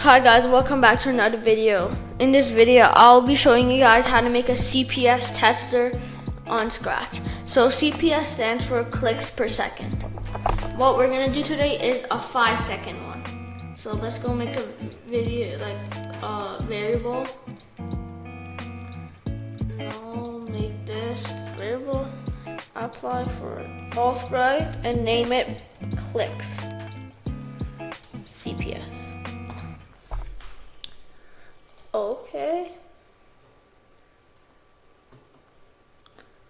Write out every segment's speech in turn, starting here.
Hi guys, welcome back to another video. In this video, I'll be showing you guys how to make a CPS tester on Scratch. So CPS stands for clicks per second. What we're gonna do today is a 5-second one. So let's go make a video, variable. No, make this variable. Apply for all sprite and name it clicks. CPS. Okay.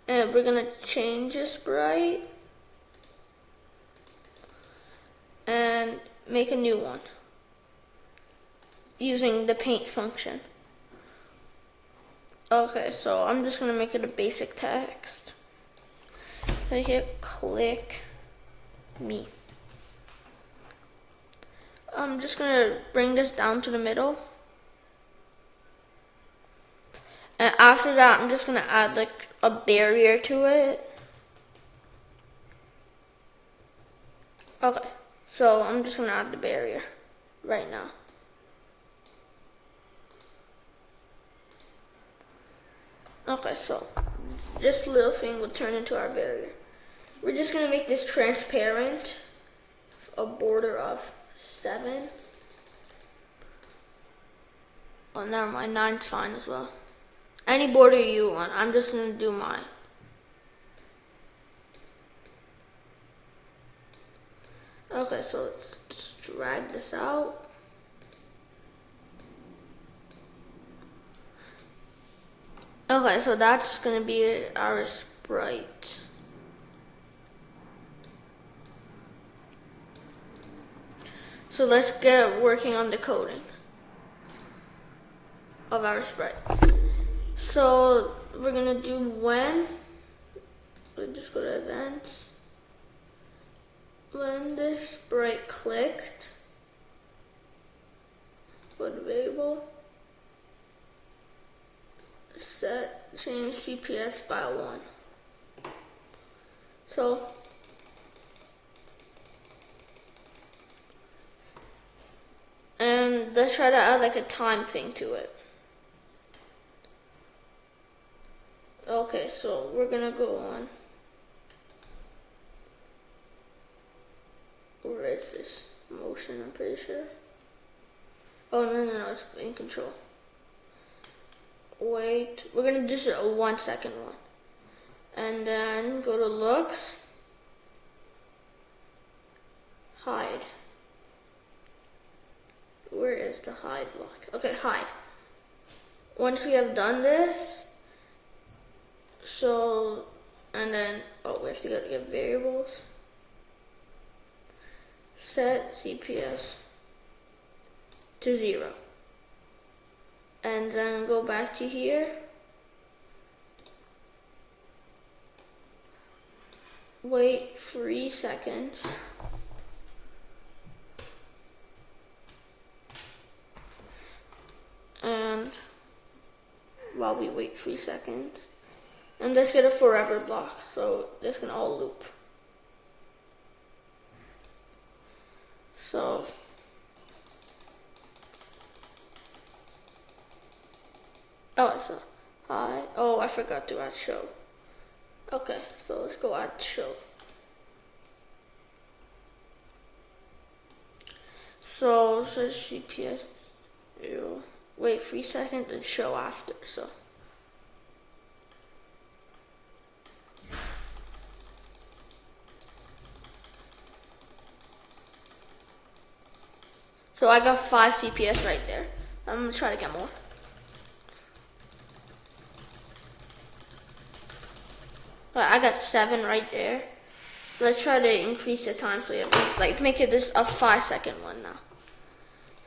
And we're gonna change the sprite and make a new one using the paint function. Okay, so I'm just gonna make it a basic text. Make it click me. I'm just gonna bring this down to the middle. And after that, I'm just gonna add like a barrier to it. Okay, so I'm just gonna add the barrier right now. Okay, so this little thing will turn into our barrier. We're just gonna make this transparent, a border of 7. Oh, never mind, 9's fine as well. Any border you want. I'm just gonna do mine. Okay, so let's just drag this out. Okay, so that's gonna be our sprite. So let's get working on the coding of our sprite. So we're gonna do when, we'll just go to events. When the sprite clicked, put a variable, change CPS by 1. So and let's try to add like a time thing to it. Okay, so we're gonna go on. Where is this? Motion, I'm pretty sure. Oh, no, it's in control. Wait, we're gonna do a 1-second one. And then go to looks, hide. Where is the hide block? Okay, hide. Once we have done this, so, and then, we have to go to get variables. Set CPS to 0. And then go back to here. Wait 3 seconds. And while we wait 3 seconds, and let's get a forever block, so this can all loop. So I forgot to add show. Okay, so let's go add show. So says CPS, wait 3 seconds and show after, so. So I got 5 CPS right there. I'm gonna try to get more. I got 7 right there. Let's try to increase the time so you have, like, make it this a 5-second one now.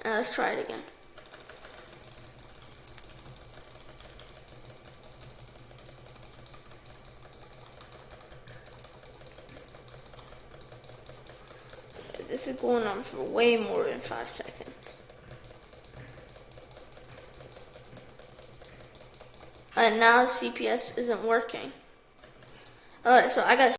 And let's try it again. This is going on for way more than 5 seconds. And now CPS isn't working. Alright, so I got